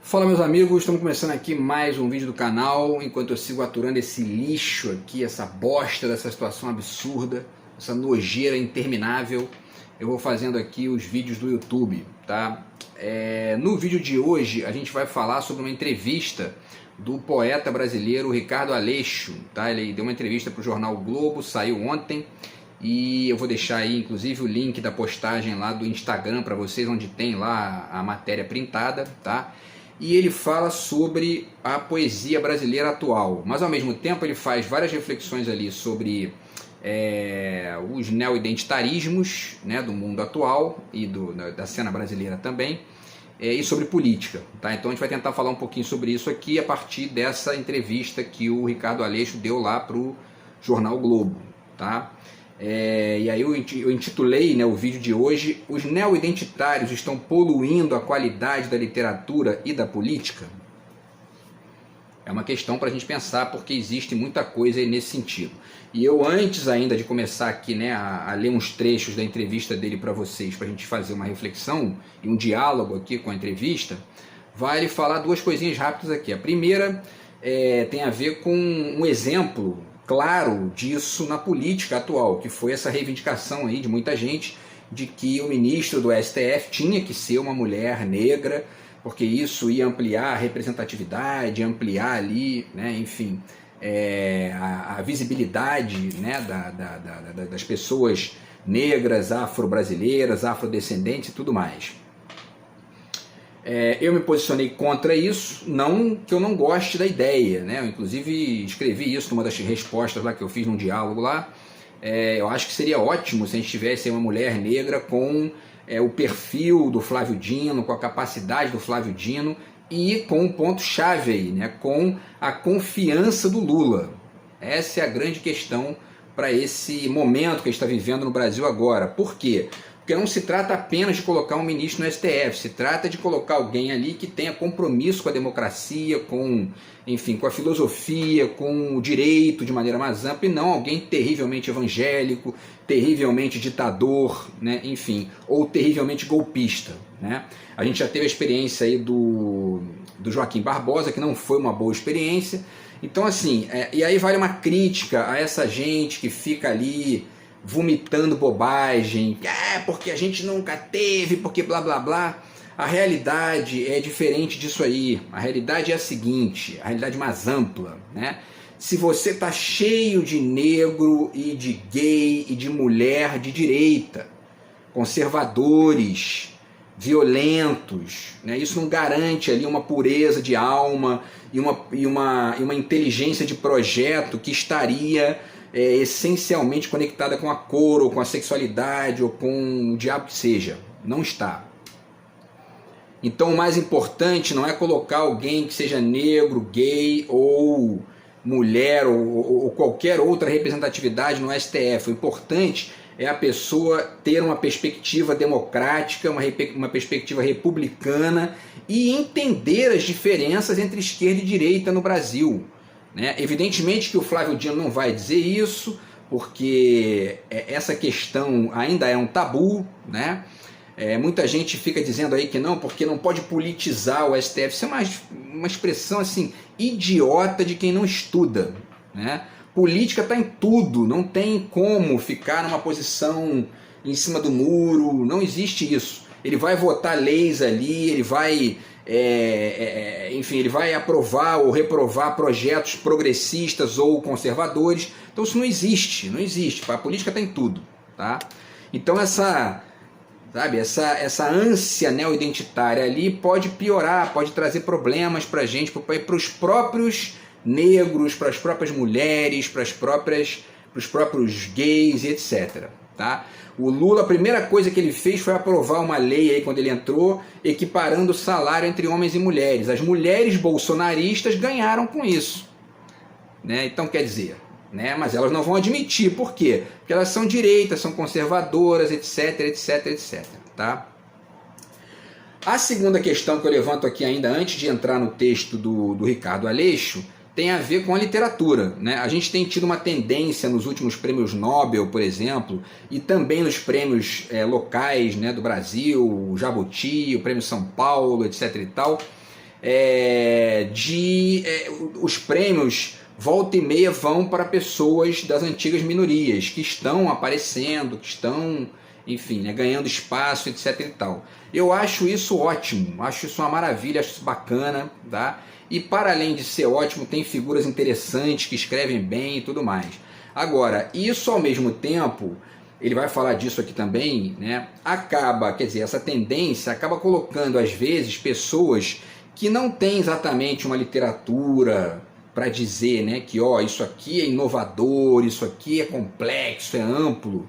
Fala, meus amigos, estamos começando aqui mais um vídeo do canal. Enquanto eu sigo aturando esse lixo aqui, essa bosta dessa situação absurda, essa nojeira interminável, eu vou fazendo aqui os vídeos do YouTube, tá? No vídeo de hoje a gente vai falar sobre uma entrevista do poeta brasileiro Ricardo Aleixo, tá? Ele deu uma entrevista para o jornal o Globo, saiu ontem, e eu vou deixar aí inclusive o link da postagem lá do Instagram para vocês, onde tem lá a matéria printada, tá? E ele fala sobre a poesia brasileira atual, mas ao mesmo tempo ele faz várias reflexões ali sobre os neo-identitarismos, né, do mundo atual e da cena brasileira também, e sobre política, tá? Então a gente vai tentar falar um pouquinho sobre isso aqui a partir dessa entrevista que o Ricardo Aleixo deu lá para o jornal Globo, tá? E aí eu intitulei, né, o vídeo de hoje: os neo-identitários estão poluindo a qualidade da literatura e da política? É uma questão para a gente pensar, porque existe muita coisa aí nesse sentido. E eu, antes ainda de começar aqui, né, a ler uns trechos da entrevista dele para vocês, para a gente fazer uma reflexão e um diálogo aqui com a entrevista, vale falar duas coisinhas rápidas aqui. A primeira tem a ver com um exemplo claro disso na política atual, que foi essa reivindicação aí de muita gente de que o ministro do STF tinha que ser uma mulher negra, porque isso ia ampliar a representatividade, ampliar ali, né, enfim, a visibilidade, né, das pessoas negras, afro-brasileiras, afrodescendentes e tudo mais. Eu me posicionei contra isso, não que eu não goste da ideia, né? Eu inclusive escrevi isso numa das respostas lá que eu fiz num diálogo lá. Eu acho que seria ótimo se a gente tivesse uma mulher negra com o perfil do Flávio Dino, com a capacidade do Flávio Dino e com um ponto-chave aí, né? Com a confiança do Lula. Essa é a grande questão para esse momento que a gente está vivendo no Brasil agora. Por quê? Porque não se trata apenas de colocar um ministro no STF, se trata de colocar alguém ali que tenha compromisso com a democracia, enfim, com a filosofia, com o direito de maneira mais ampla, e não alguém terrivelmente evangélico, terrivelmente ditador, né, enfim, ou terrivelmente golpista, né? A gente já teve a experiência aí do Joaquim Barbosa, que não foi uma boa experiência. Então, assim, e aí vale uma crítica a essa gente que fica ali vomitando bobagem, porque a gente nunca teve, porque blá blá blá. A realidade é diferente disso aí. A realidade é a seguinte, a realidade mais ampla, né? Se você tá cheio de negro e de gay e de mulher de direita, conservadores, violentos, né? Isso não garante ali uma pureza de alma e uma inteligência de projeto que estaria essencialmente conectada com a cor, ou com a sexualidade, ou com o diabo que seja. Não está. Então o mais importante não é colocar alguém que seja negro, gay ou mulher ou qualquer outra representatividade no STF. O importante é a pessoa ter uma perspectiva democrática, uma perspectiva republicana e entender as diferenças entre esquerda e direita no Brasil. Evidentemente que o Flávio Dino não vai dizer isso, porque essa questão ainda é um tabu, né? Muita gente fica dizendo aí que não, porque não pode politizar o STF. Isso é uma expressão assim idiota de quem não estuda, né? Política está em tudo, não tem como ficar numa posição em cima do muro, não existe isso. Ele vai votar leis ali, ele vai enfim, ele vai aprovar ou reprovar projetos progressistas ou conservadores. Então isso não existe, não existe. A política está em tudo, tá? Então essa ânsia neo-identitária ali pode piorar, pode trazer problemas para a gente, para os próprios negros, para as próprias mulheres, para os próprios gays, etc. Tá? O Lula, a primeira coisa que ele fez foi aprovar uma lei aí quando ele entrou, equiparando o salário entre homens e mulheres. As mulheres bolsonaristas ganharam com isso, né? Então quer dizer, né? Mas elas não vão admitir. Por quê? Porque elas são direitas, são conservadoras, etc, etc, etc. Tá? A segunda questão que eu levanto aqui ainda antes de entrar no texto do Ricardo Aleixo tem a ver com a literatura, né? A gente tem tido uma tendência nos últimos prêmios Nobel, por exemplo, e também nos prêmios locais, né, do Brasil, o Jabuti, o Prêmio São Paulo, etc. e tal, os prêmios volta e meia vão para pessoas das antigas minorias, que estão aparecendo, que estão, enfim, né, ganhando espaço, etc e tal. Eu acho isso ótimo, acho isso uma maravilha, acho isso bacana, tá? E para além de ser ótimo, tem figuras interessantes que escrevem bem e tudo mais. Agora, isso ao mesmo tempo, ele vai falar disso aqui também, né? Quer dizer, essa tendência acaba colocando às vezes pessoas que não têm exatamente uma literatura para dizer, né, que isso aqui é inovador, isso aqui é complexo, é amplo,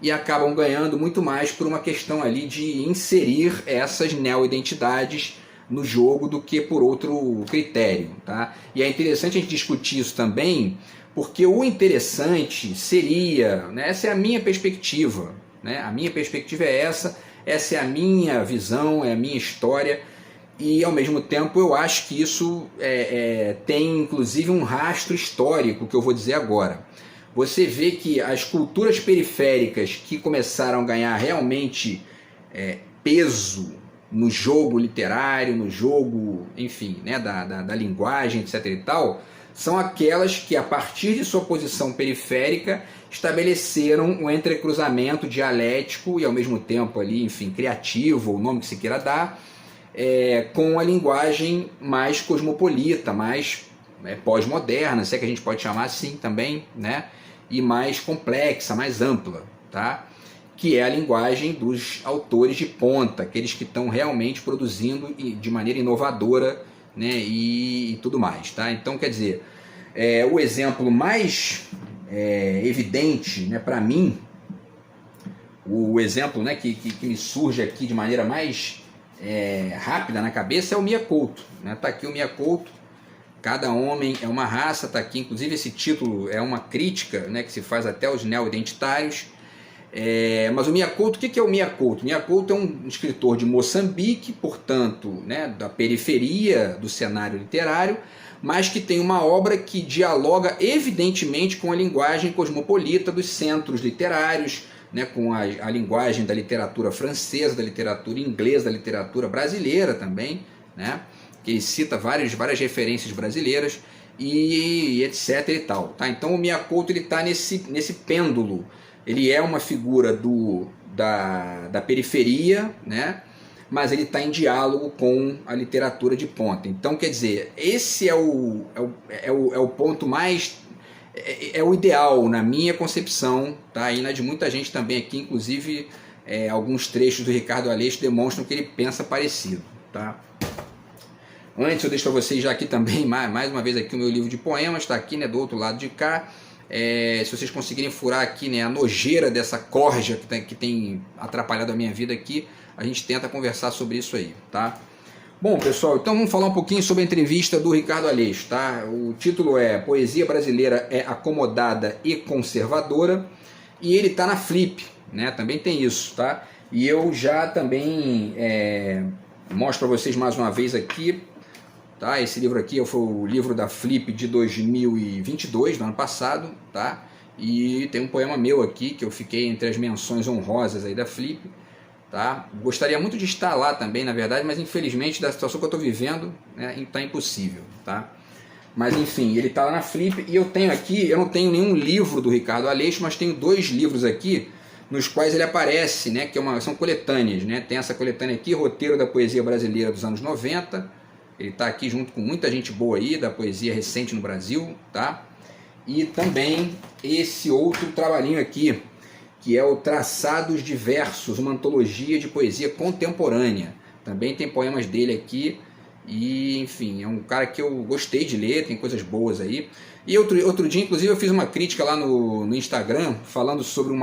e acabam ganhando muito mais por uma questão ali de inserir essas neo-identidades no jogo do que por outro critério, tá? E é interessante a gente discutir isso também, porque o interessante seria, né, essa é a minha perspectiva, né? A minha perspectiva é essa é a minha visão, é a minha história, e ao mesmo tempo eu acho que isso tem inclusive um rastro histórico, que eu vou dizer agora. Você vê que as culturas periféricas que começaram a ganhar realmente peso no jogo literário, no jogo, enfim, né, da linguagem, etc e tal, são aquelas que, a partir de sua posição periférica, estabeleceram um entrecruzamento dialético e, ao mesmo tempo, ali, enfim, criativo, o nome que se queira dar, com a linguagem mais cosmopolita, mais pós-moderna, se é que a gente pode chamar assim também, né? E mais complexa, mais ampla, tá? Que é a linguagem dos autores de ponta, aqueles que estão realmente produzindo de maneira inovadora, né? E tudo mais, tá? Então, quer dizer, o exemplo mais evidente, né, para mim, o exemplo, né, que me surge aqui de maneira mais rápida na cabeça é o Mia Couto, né? Tá aqui o Mia Couto, Cada Homem é uma Raça, tá aqui, inclusive esse título é uma crítica, né, que se faz até aos neo-identitários. Mas o Mia Couto, o que é o Mia Couto? Mia Couto é um escritor de Moçambique, portanto, né, da periferia do cenário literário, mas que tem uma obra que dialoga evidentemente com a linguagem cosmopolita dos centros literários, né, com a linguagem da literatura francesa, da literatura inglesa, da literatura brasileira também, né, que ele cita várias referências brasileiras e etc e tal. Tá? Então o Mia Couto está nesse pêndulo. Ele é uma figura da periferia, né, mas ele está em diálogo com a literatura de ponta. Então, quer dizer, esse é o ponto mais... É o ideal na minha concepção, tá? E na de muita gente também aqui, inclusive alguns trechos do Ricardo Aleixo demonstram que ele pensa parecido. Tá? Antes eu deixo para vocês já aqui também, mais uma vez aqui o meu livro de poemas, está aqui, né, do outro lado de cá. Se vocês conseguirem furar aqui, né, a nojeira dessa corja que tem atrapalhado a minha vida aqui, a gente tenta conversar sobre isso aí, tá? Bom, pessoal, então vamos falar um pouquinho sobre a entrevista do Ricardo Aleixo, tá? O título é Poesia Brasileira é Acomodada e Conservadora, e ele tá na Flip, né? Também tem isso, tá? E eu já também mostro para vocês mais uma vez aqui, tá? Esse livro aqui foi o livro da Flip de 2022, do ano passado, tá? E tem um poema meu aqui, que eu fiquei entre as menções honrosas aí da Flip, tá? Gostaria muito de estar lá também, na verdade, mas infelizmente da situação que eu estou vivendo, né, está impossível, tá? Mas enfim, ele está lá na Flip e eu tenho aqui, eu não tenho nenhum livro do Ricardo Aleixo, mas tenho 2 livros aqui nos quais ele aparece, né, que são coletâneas, né? Tem essa coletânea aqui, Roteiro da Poesia Brasileira dos anos 90, ele está aqui junto com muita gente boa aí, da poesia recente no Brasil, tá? E também esse outro trabalhinho aqui, que é o Traçados de Versos, uma antologia de poesia contemporânea. Também tem poemas dele aqui, e enfim, é um cara que eu gostei de ler, tem coisas boas aí. E outro dia, inclusive, eu fiz uma crítica lá no Instagram, falando sobre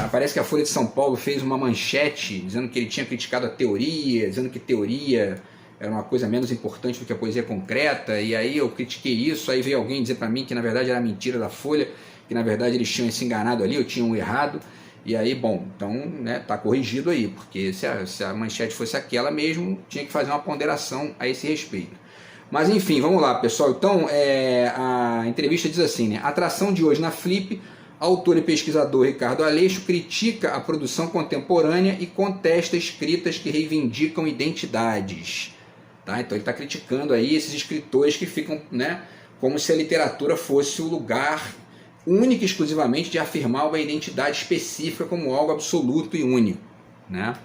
parece que a Folha de São Paulo fez uma manchete, dizendo que ele tinha criticado a teoria, dizendo que teoria era uma coisa menos importante do que a poesia concreta, e aí eu critiquei isso, aí veio alguém dizer para mim que na verdade era mentira da Folha, que na verdade eles tinham se enganado ali, eu tinha um errado, e aí, bom, então, né, tá corrigido aí, porque se a manchete fosse aquela mesmo, tinha que fazer uma ponderação a esse respeito. Mas enfim, vamos lá, pessoal. Então, a entrevista diz assim, né, atração de hoje na Flip, autor e pesquisador Ricardo Aleixo critica a produção contemporânea e contesta escritas que reivindicam identidades. Tá? Então ele está criticando aí esses escritores que ficam, né, como se a literatura fosse o lugar único e exclusivamente de afirmar uma identidade específica como algo absoluto e único, né?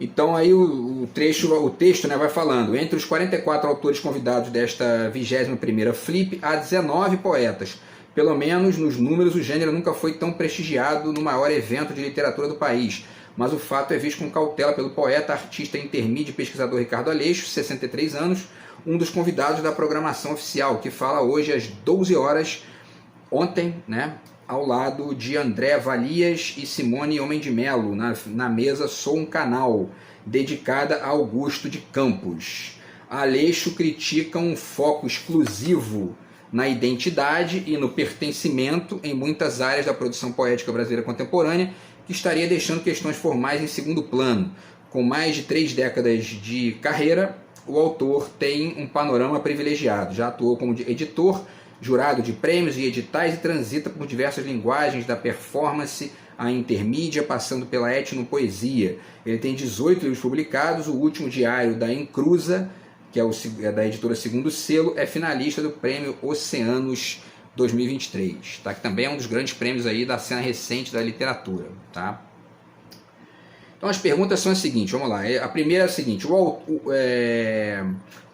Então aí o texto, né, vai falando, entre os 44 autores convidados desta 21ª Flip, há 19 poetas. Pelo menos nos números o gênero nunca foi tão prestigiado no maior evento de literatura do país, mas o fato é visto com cautela pelo poeta, artista intermídio e pesquisador Ricardo Aleixo, 63 anos, um dos convidados da programação oficial, que fala hoje às 12 horas, ontem, né, ao lado de André Valias e Simone Homem de Melo, na mesa Sou um Canal, dedicada a Augusto de Campos. Aleixo critica um foco exclusivo na identidade e no pertencimento em muitas áreas da produção poética brasileira contemporânea, que estaria deixando questões formais em segundo plano. Com mais de 3 décadas de carreira, o autor tem um panorama privilegiado. Já atuou como editor, jurado de prêmios e editais e transita por diversas linguagens, da performance à intermídia, passando pela etnopoesia. Ele tem 18 livros publicados, o último diário da Encruza, que é da editora Segundo Selo, é finalista do prêmio Oceanos 2023, tá? Que também é um dos grandes prêmios aí da cena recente da literatura. Tá? Então as perguntas são as seguintes, vamos lá. A primeira é a seguinte, o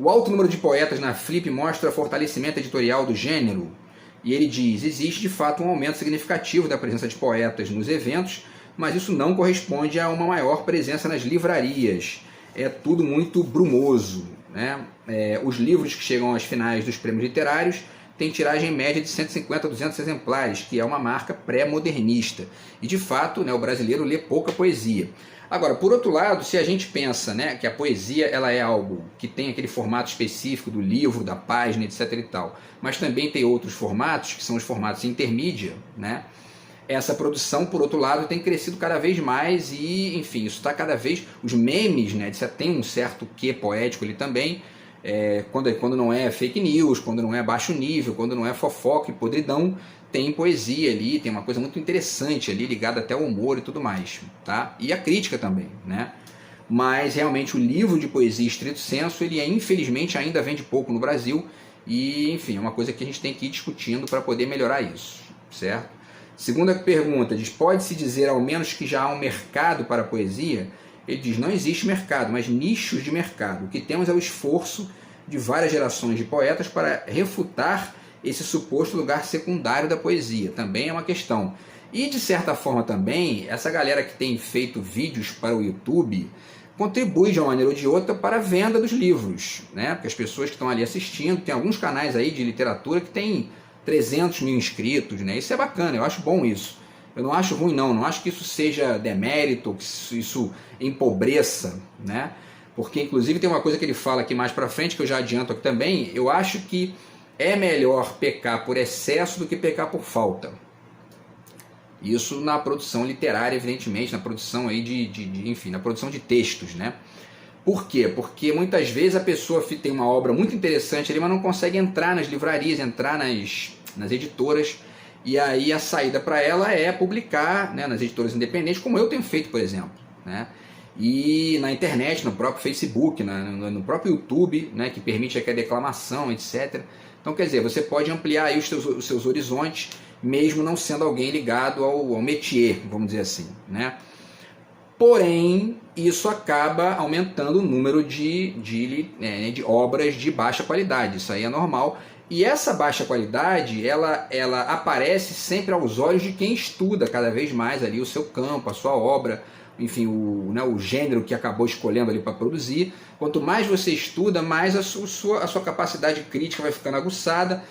alto número de poetas na Flip mostra fortalecimento editorial do gênero? E ele diz, existe de fato um aumento significativo da presença de poetas nos eventos, mas isso não corresponde a uma maior presença nas livrarias. É tudo muito brumoso, né? Os livros que chegam às finais dos prêmios literários têm tiragem média de 150 a 200 exemplares, que é uma marca pré-modernista. E de fato, né, o brasileiro lê pouca poesia. Agora, por outro lado, se a gente pensa, né, que a poesia ela é algo que tem aquele formato específico do livro, da página, etc. e tal, mas também tem outros formatos, que são os formatos intermídia, né? Essa produção, por outro lado, tem crescido cada vez mais e, enfim, isso está cada vez... Os memes, né, tem um certo quê poético ali também, quando não é fake news, quando não é baixo nível, quando não é fofoca e podridão, tem poesia ali, tem uma coisa muito interessante ali, ligada até ao humor e tudo mais, tá? E a crítica também, né? Mas realmente o livro de poesia estrito sensu, ele infelizmente ainda vende pouco no Brasil e, enfim, é uma coisa que a gente tem que ir discutindo para poder melhorar isso, certo? Segunda pergunta, diz, pode-se dizer ao menos que já há um mercado para a poesia? Ele diz, não existe mercado, mas nichos de mercado. O que temos é o esforço de várias gerações de poetas para refutar esse suposto lugar secundário da poesia. Também é uma questão. E, de certa forma, também, essa galera que tem feito vídeos para o YouTube contribui, de uma maneira ou de outra, para a venda dos livros, né? Porque as pessoas que estão ali assistindo, tem alguns canais aí de literatura que tem 300 mil inscritos, né? Isso é bacana, eu acho bom isso. Eu não acho ruim, não acho que isso seja demérito, que isso empobreça, né? Porque, inclusive, tem uma coisa que ele fala aqui mais para frente, que eu já adianto aqui também, eu acho que é melhor pecar por excesso do que pecar por falta. Isso na produção literária, evidentemente, na produção aí enfim, na produção de textos, né? Por quê? Porque muitas vezes a pessoa tem uma obra muito interessante ali, mas não consegue entrar nas livrarias, entrar nas editoras, e aí a saída para ela é publicar, né, nas editoras independentes, como eu tenho feito, por exemplo, né? E na internet, no próprio Facebook, no próprio YouTube, né, que permite aqui a declamação, etc. Então, quer dizer, você pode ampliar aí os seus horizontes, mesmo não sendo alguém ligado ao métier, vamos dizer assim, né? Porém, isso acaba aumentando o número de obras de baixa qualidade, isso aí é normal. E essa baixa qualidade, ela aparece sempre aos olhos de quem estuda cada vez mais ali o seu campo, a sua obra, enfim, o gênero que acabou escolhendo ali para produzir. Quanto mais você estuda, mais a sua capacidade crítica vai ficando aguçada,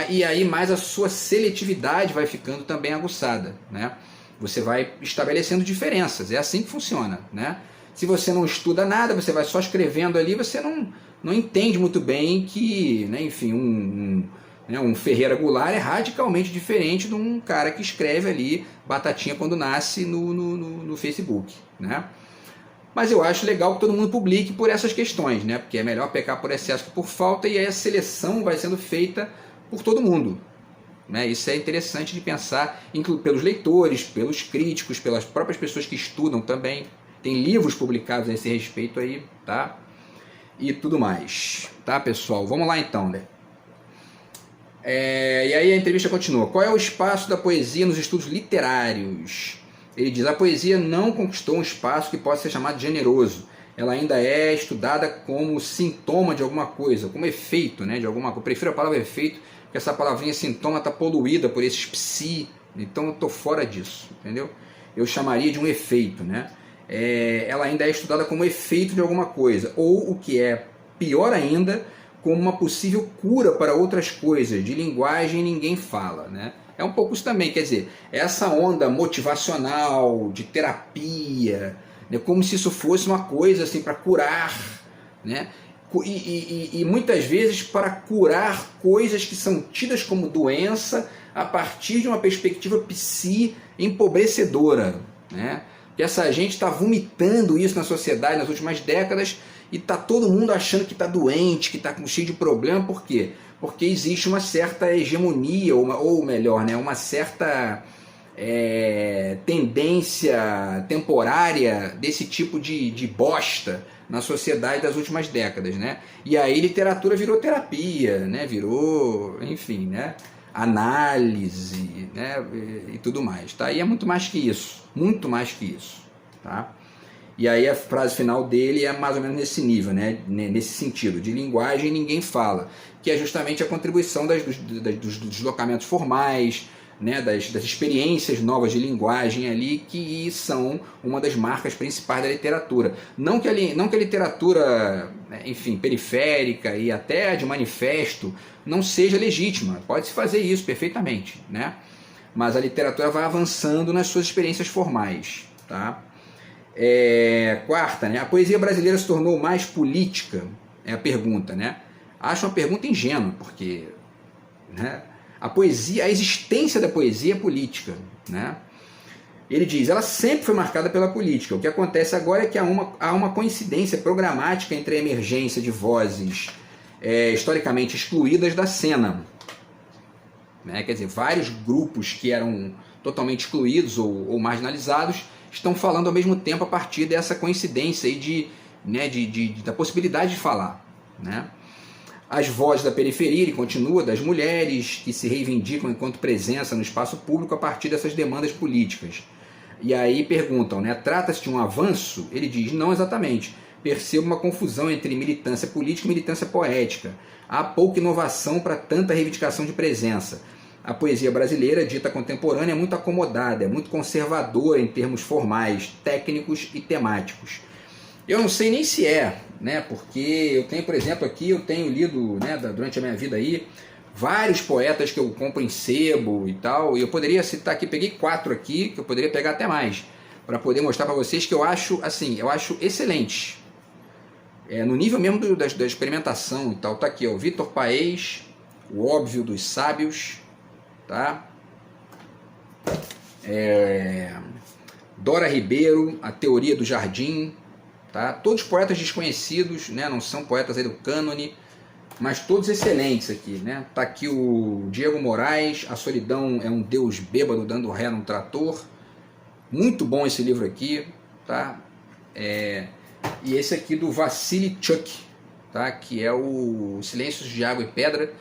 e aí mais a sua seletividade vai ficando também aguçada, né? Você vai estabelecendo diferenças, é assim que funciona, né? Se você não estuda nada, você vai só escrevendo ali, você não entende muito bem que, né, enfim, um Ferreira Goulart é radicalmente diferente de um cara que escreve ali batatinha quando nasce no Facebook, né? Mas eu acho legal que todo mundo publique por essas questões, né? Porque é melhor pecar por excesso que por falta, e aí a seleção vai sendo feita por todo mundo, né? Isso é interessante de pensar, pelos leitores, pelos críticos, pelas próprias pessoas que estudam também. Tem livros publicados a esse respeito aí, tá? e tudo mais. Tá, pessoal? Vamos lá então, né? E aí a entrevista continua. Qual é o espaço da poesia nos estudos literários? Ele diz: a poesia não conquistou um espaço que possa ser chamado de generoso. Ela ainda é estudada como sintoma de alguma coisa, como efeito, né, de alguma coisa. Eu prefiro a palavra efeito, porque essa palavrinha sintoma está poluída por esses psi, então eu estou fora disso, entendeu? Eu chamaria de um efeito, né? Ela ainda é estudada como efeito de alguma coisa, ou o que é pior ainda, como uma possível cura para outras coisas. De linguagem ninguém fala, né? É um pouco isso também, quer dizer, essa onda motivacional, de terapia, né, como se isso fosse uma coisa assim para curar, né? E muitas vezes para curar coisas que são tidas como doença a partir de uma perspectiva psi empobrecedora, né? Que essa gente está vomitando isso na sociedade nas últimas décadas e está todo mundo achando que está doente, que está cheio de problema. Por quê? Porque existe uma certa hegemonia, ou melhor, né, uma certa tendência temporária desse tipo de bosta na sociedade das últimas décadas, né? E aí literatura virou terapia, né? Virou, enfim, né? Análise, né? E tudo mais, tá? E é muito mais que isso, tá? E aí a frase final dele é mais ou menos nesse nível, né? Nesse sentido, de linguagem ninguém fala, que é justamente a contribuição dos deslocamentos formais, né? das experiências novas de linguagem ali, que são uma das marcas principais da literatura. Não que a literatura, enfim, periférica e até a de manifesto não seja legítima, pode-se fazer isso perfeitamente, né? Mas a literatura vai avançando nas suas experiências formais, tá? Quarta, né? A poesia brasileira se tornou mais política? É a pergunta, né? Acho uma pergunta ingênua, porque, né, a existência da poesia é política, né? Ele diz: ela sempre foi marcada pela política. O que acontece agora é que há uma coincidência programática entre a emergência de vozes historicamente excluídas da cena, né? Quer dizer, vários grupos que eram totalmente excluídos ou marginalizados estão falando ao mesmo tempo a partir dessa coincidência aí da possibilidade de falar, né? As vozes da periferia, ele continua, das mulheres que se reivindicam enquanto presença no espaço público a partir dessas demandas políticas. E aí perguntam, né, trata-se de um avanço? Ele diz: não exatamente. Percebo uma confusão entre militância política e militância poética. Há pouca inovação para tanta reivindicação de presença. A poesia brasileira, dita contemporânea, é muito acomodada, é muito conservadora em termos formais, técnicos e temáticos. Eu não sei nem se né? Porque eu tenho, por exemplo, aqui, eu tenho lido, né, durante a minha vida aí, vários poetas que eu compro em sebo e tal, e eu poderia citar aqui, peguei 4 aqui, que eu poderia pegar até mais, para poder mostrar para vocês que eu acho, assim, excelente. No nível mesmo da experimentação e tal. Tá aqui, ó, Vitor Paes, O Óbvio dos Sábios, tá? Dora Ribeiro, A Teoria do Jardim, tá? Todos poetas desconhecidos, né? Não são poetas aí do cânone, mas todos excelentes aqui, né? Tá aqui o Diego Moraes, A Solidão é um Deus Bêbado dando ré num trator. Muito bom esse livro aqui, tá? E esse aqui do Vassili Chuk, tá? Que é o Silêncios de Água e Pedra,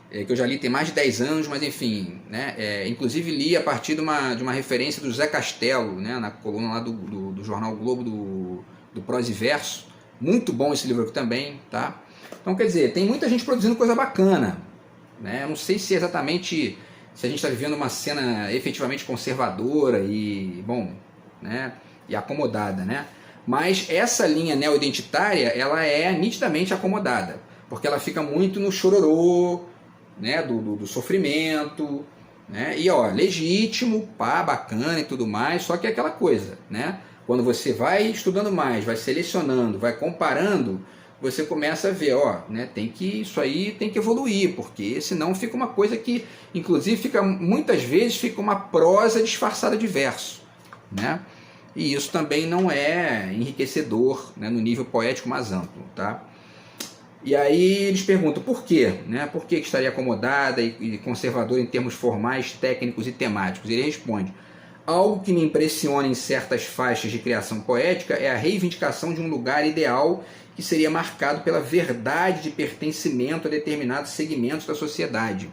que eu já li tem mais de 10 anos, mas enfim, né? Inclusive li a partir de uma referência do Zé Castelo, né? Na coluna lá do Jornal Globo do Prosa e Verso. Muito bom esse livro aqui também, tá? Então, quer dizer, tem muita gente produzindo coisa bacana, né? Eu não sei se exatamente se a gente está vivendo uma cena efetivamente conservadora e, bom, né? E acomodada, né? Mas essa linha neo-identitária, ela é nitidamente acomodada, porque ela fica muito no chororô, né? Do sofrimento, né? E ó, legítimo, pá, bacana e tudo mais, só que é aquela coisa, né? Quando você vai estudando mais, vai selecionando, vai comparando, você começa a ver, ó, né, isso aí tem que evoluir, porque senão fica uma coisa que, inclusive, muitas vezes fica uma prosa disfarçada de verso, né? E isso também não é enriquecedor, né, no nível poético mais amplo, tá? E aí eles perguntam por quê, né? Por que estaria acomodada e conservadora em termos formais, técnicos e temáticos? Ele responde: algo que me impressiona em certas faixas de criação poética é a reivindicação de um lugar ideal que seria marcado pela verdade de pertencimento a determinados segmentos da sociedade.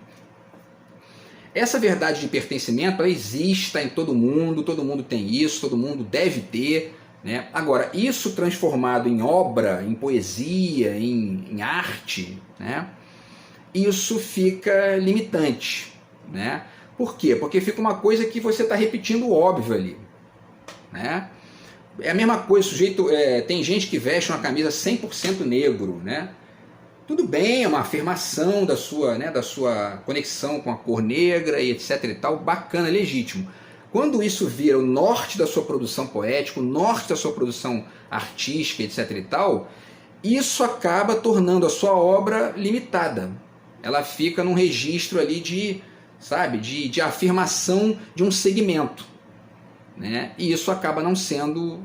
Essa verdade de pertencimento, ela existe, está em todo mundo tem isso, todo mundo deve ter, né? Agora, isso transformado em obra, em poesia, em arte, né? Isso fica limitante, né? Por quê? Porque fica uma coisa que você está repetindo o óbvio ali, né? É a mesma coisa, sujeito, tem gente que veste uma camisa 100% negro, né? Tudo bem, é uma afirmação da sua, né, da sua conexão com a cor negra e etc e tal, bacana, legítimo. Quando isso vira o norte da sua produção poética, o norte da sua produção artística, etc e tal, isso acaba tornando a sua obra limitada. Ela fica num registro ali de, sabe, de afirmação de um segmento, né? E isso acaba não sendo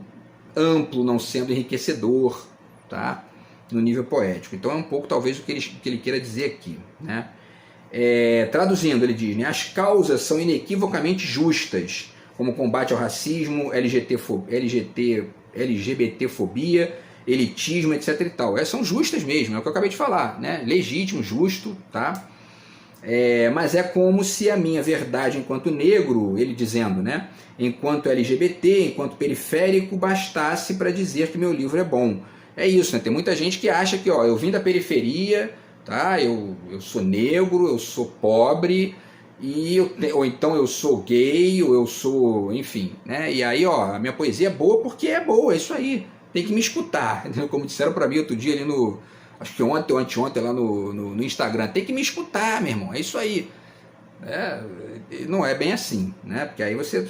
amplo, não sendo enriquecedor, tá? No nível poético. Então é um pouco talvez o que ele queira dizer aqui, né? Traduzindo, ele diz, né, as causas são inequivocamente justas, como combate ao racismo, LGBTfobia, elitismo, etc e tal. Essas são justas mesmo, é o que eu acabei de falar, né? Legítimo, justo, tá? Mas é como se a minha verdade enquanto negro, ele dizendo, né, enquanto LGBT, enquanto periférico, bastasse para dizer que meu livro é bom. É isso, né? Tem muita gente que acha que, ó, eu vim da periferia, tá? Eu sou negro, eu sou pobre, ou então eu sou gay, ou eu sou, enfim, né? E aí, ó, a minha poesia é boa porque é boa, é isso aí. Tem que me escutar, entendeu? Como disseram para mim outro dia ali no, acho que ontem ou anteontem lá no Instagram, tem que me escutar, meu irmão, é isso aí. Não é bem assim, né? Porque aí você,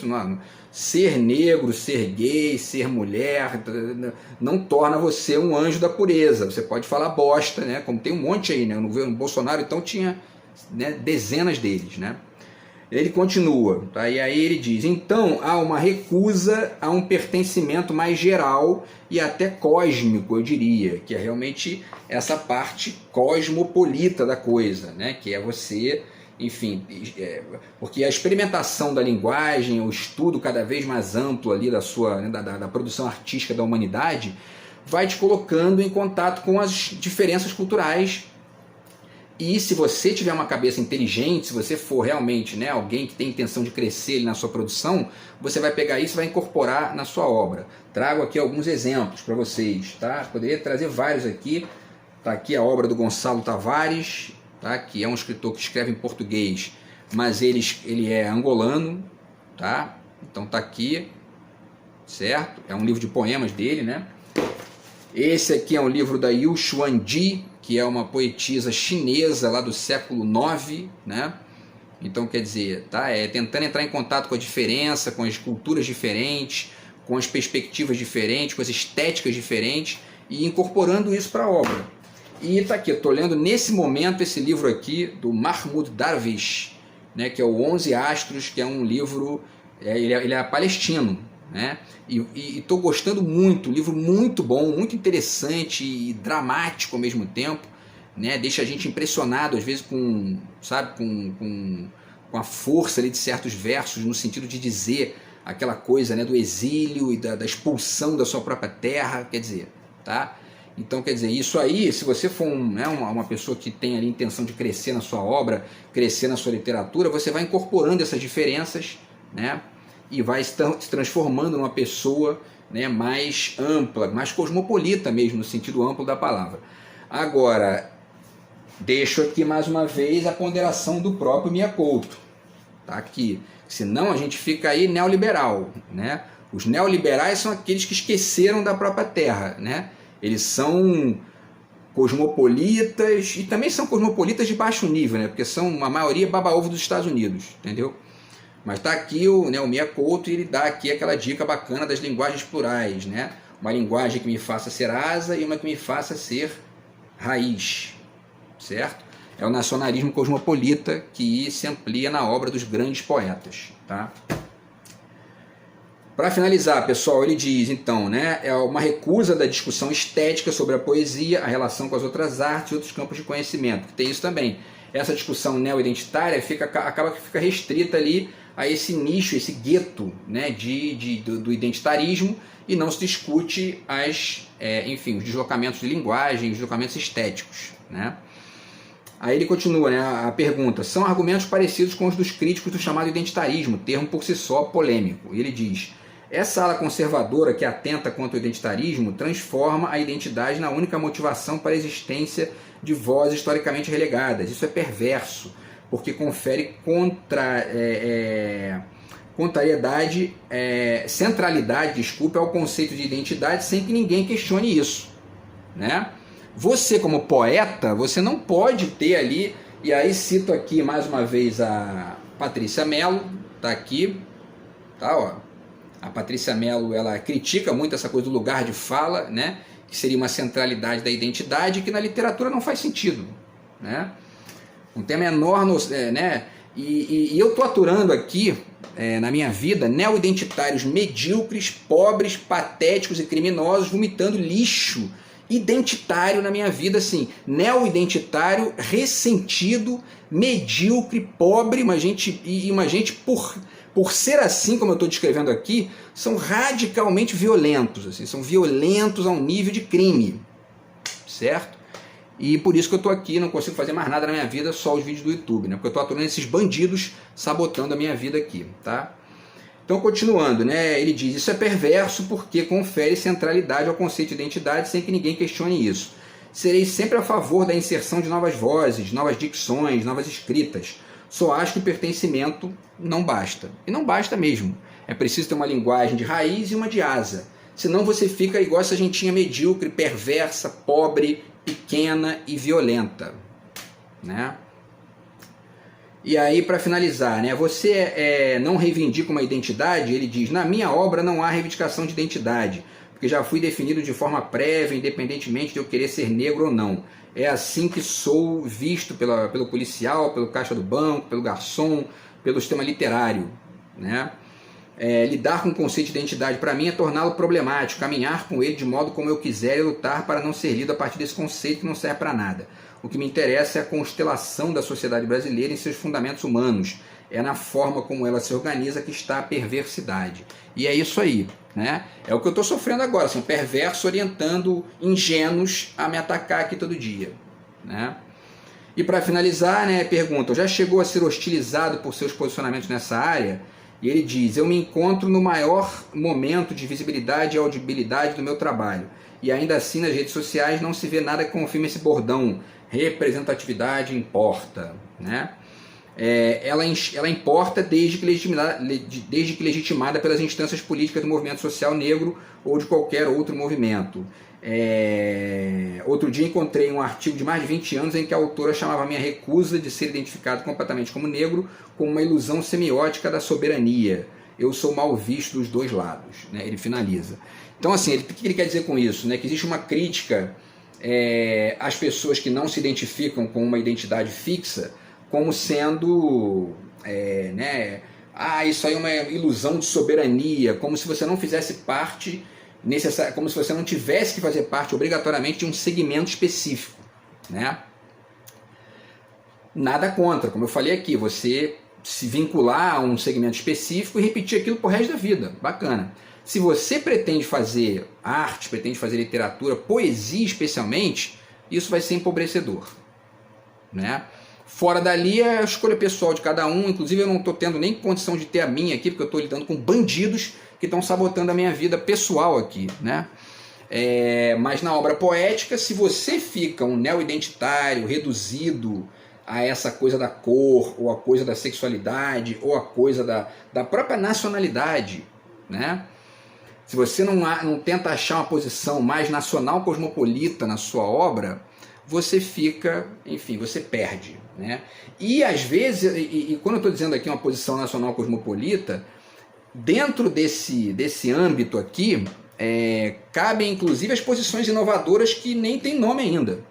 ser negro, ser gay, ser mulher, não torna você um anjo da pureza. Você pode falar bosta, né? Como tem um monte aí, né? No governo Bolsonaro, então tinha, né, dezenas deles, né? Ele continua, tá? E aí ele diz, então há uma recusa a um pertencimento mais geral e até cósmico, eu diria, que é realmente essa parte cosmopolita da coisa, né? Que é você, enfim, porque a experimentação da linguagem, o estudo cada vez mais amplo ali da sua, né, da produção artística da humanidade, vai te colocando em contato com as diferenças culturais. E se você tiver uma cabeça inteligente, se você for realmente, né, alguém que tem intenção de crescer na sua produção, você vai pegar isso e vai incorporar na sua obra. Trago aqui alguns exemplos para vocês, tá? Poderia trazer vários aqui. Tá aqui a obra do Gonçalo Tavares, tá? Que é um escritor que escreve em português, mas ele é angolano, tá? Então tá aqui, certo? É um livro de poemas dele, né? Esse aqui é um livro da Yu Xuanji, que é uma poetisa chinesa lá do século IX, né? Então, quer dizer, tá? Tentando entrar em contato com a diferença, com as culturas diferentes, com as perspectivas diferentes, com as estéticas diferentes e incorporando isso para a obra. E tá aqui, eu estou lendo nesse momento esse livro aqui do Mahmoud Darwish, né? Que é o 11 Astros, que é um livro, ele é palestino, né? E estou gostando muito, livro muito bom, muito interessante e dramático ao mesmo tempo, né? Deixa a gente impressionado às vezes com, sabe, com a força ali de certos versos, no sentido de dizer aquela coisa, né, do exílio e da expulsão da sua própria terra, quer dizer, tá? Então, quer dizer, isso aí, se você for uma pessoa que tem ali intenção de crescer na sua obra, crescer na sua literatura, você vai incorporando essas diferenças, né? E vai se transformando numa pessoa, né, mais ampla, mais cosmopolita mesmo, no sentido amplo da palavra. Agora, deixo aqui mais uma vez a ponderação do próprio Mia Couto, tá aqui, senão a gente fica aí neoliberal, né? Os neoliberais são aqueles que esqueceram da própria terra, né? Eles são cosmopolitas, e também são cosmopolitas de baixo nível, né? Porque são a maioria baba-ovo dos Estados Unidos, entendeu? Mas está aqui o Mia Couto e ele dá aqui aquela dica bacana das linguagens plurais, né? Uma linguagem que me faça ser asa e uma que me faça ser raiz, certo? É o nacionalismo cosmopolita que se amplia na obra dos grandes poetas, tá? Para finalizar, pessoal, ele diz, então, né, é uma recusa da discussão estética sobre a poesia, a relação com as outras artes e outros campos de conhecimento. Tem isso também. Essa discussão neo-identitária acaba que fica restrita ali a esse nicho, esse gueto, né, do identitarismo, e não se discute enfim, os deslocamentos de linguagem, os deslocamentos estéticos, né? Aí ele continua, né, a pergunta: são argumentos parecidos com os dos críticos do chamado identitarismo, termo por si só polêmico. E ele diz: essa ala conservadora que atenta contra o identitarismo transforma a identidade na única motivação para a existência de vozes historicamente relegadas. Isso é perverso, porque confere centralidade, ao conceito de identidade sem que ninguém questione isso, né? Você, como poeta, você não pode ter ali, e aí cito aqui mais uma vez a Patrícia Mello, tá aqui, tá, ó. A Patrícia Mello, ela critica muito essa coisa do lugar de fala, né, que seria uma centralidade da identidade, que na literatura não faz sentido, né? Não tem a menor, né? E eu estou aturando aqui, na minha vida, neo-identitários medíocres, pobres, patéticos e criminosos, vomitando lixo identitário na minha vida, assim, neo-identitário, ressentido, medíocre, pobre, uma gente por ser assim, como eu estou descrevendo aqui, são radicalmente violentos, assim, são violentos a um nível de crime, certo? E por isso que eu estou aqui, não consigo fazer mais nada na minha vida, só os vídeos do YouTube, né? Porque eu estou aturando esses bandidos sabotando a minha vida aqui, tá? Então, continuando, né? Ele diz: isso é perverso porque confere centralidade ao conceito de identidade sem que ninguém questione isso. Serei sempre a favor da inserção de novas vozes, novas dicções, novas escritas. Só acho que o pertencimento não basta. E não basta mesmo. É preciso ter uma linguagem de raiz e uma de asa. Senão você fica igual essa gentinha medíocre, perversa, pobre, pequena e violenta, né? E aí, para finalizar, né, você não reivindica uma identidade? Ele diz: na minha obra não há reivindicação de identidade, porque já fui definido de forma prévia, independentemente de eu querer ser negro ou não. É assim que sou visto pelo policial, pelo caixa do banco, pelo garçom, pelo sistema literário, né? Lidar com o conceito de identidade para mim é torná-lo problemático, caminhar com ele de modo como eu quiser e lutar para não ser lido a partir desse conceito que não serve para nada. O que me interessa é a constelação da sociedade brasileira em seus fundamentos humanos. É na forma como ela se organiza que está a perversidade. E é isso aí, né? É o que eu estou sofrendo agora, assim, perverso orientando ingênuos a me atacar aqui todo dia, né? E para finalizar, né, pergunta: já chegou a ser hostilizado por seus posicionamentos nessa área? E ele diz: eu me encontro no maior momento de visibilidade e audibilidade do meu trabalho. E ainda assim nas redes sociais não se vê nada que confirme esse bordão: representatividade importa, né? Ela importa desde que legitimada pelas instâncias políticas do movimento social negro ou de qualquer outro movimento. Outro dia encontrei um artigo de mais de 20 anos em que a autora chamava a minha recusa de ser identificado completamente como negro como uma ilusão semiótica da soberania. Eu sou mal visto dos dois lados, né? Ele finaliza. Então, assim, o que ele quer dizer com isso? Né? Que existe uma crítica às pessoas que não se identificam com uma identidade fixa como sendo, isso aí é uma ilusão de soberania, como se você não fizesse parte, como se você não tivesse que fazer parte obrigatoriamente de um segmento específico, né? Nada contra, como eu falei aqui, você se vincular a um segmento específico e repetir aquilo pro resto da vida, bacana. Se você pretende fazer arte, pretende fazer literatura, poesia especialmente, isso vai ser empobrecedor, né? Fora dali é a escolha pessoal de cada um. Inclusive eu não estou tendo nem condição de ter a minha aqui, porque eu estou lidando com bandidos que estão sabotando a minha vida pessoal aqui, né? Mas na obra poética, se você fica um neo-identitário, reduzido a essa coisa da cor, ou a coisa da sexualidade, ou a coisa da própria nacionalidade, né? Se você não tenta achar uma posição mais nacional cosmopolita na sua obra, você fica, enfim, você perde, né? E às vezes, quando eu estou dizendo aqui uma posição nacional cosmopolita, dentro desse âmbito aqui, cabem inclusive as posições inovadoras que nem tem nome ainda,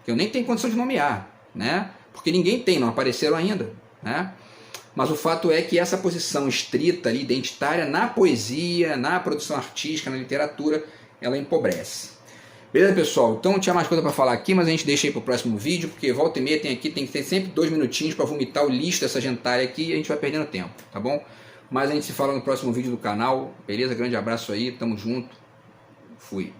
que eu nem tenho condição de nomear, né? Porque ninguém tem, não apareceram ainda, né? Mas o fato é que essa posição estrita, ali, identitária, na poesia, na produção artística, na literatura, ela empobrece. Beleza, pessoal? Então não tinha mais coisa para falar aqui, mas a gente deixa aí pro próximo vídeo, porque volta e meia tem que ter sempre 2 minutinhos para vomitar o lixo dessa gentalha aqui e a gente vai perdendo tempo, tá bom? Mas a gente se fala no próximo vídeo do canal, beleza? Grande abraço aí, tamo junto, fui.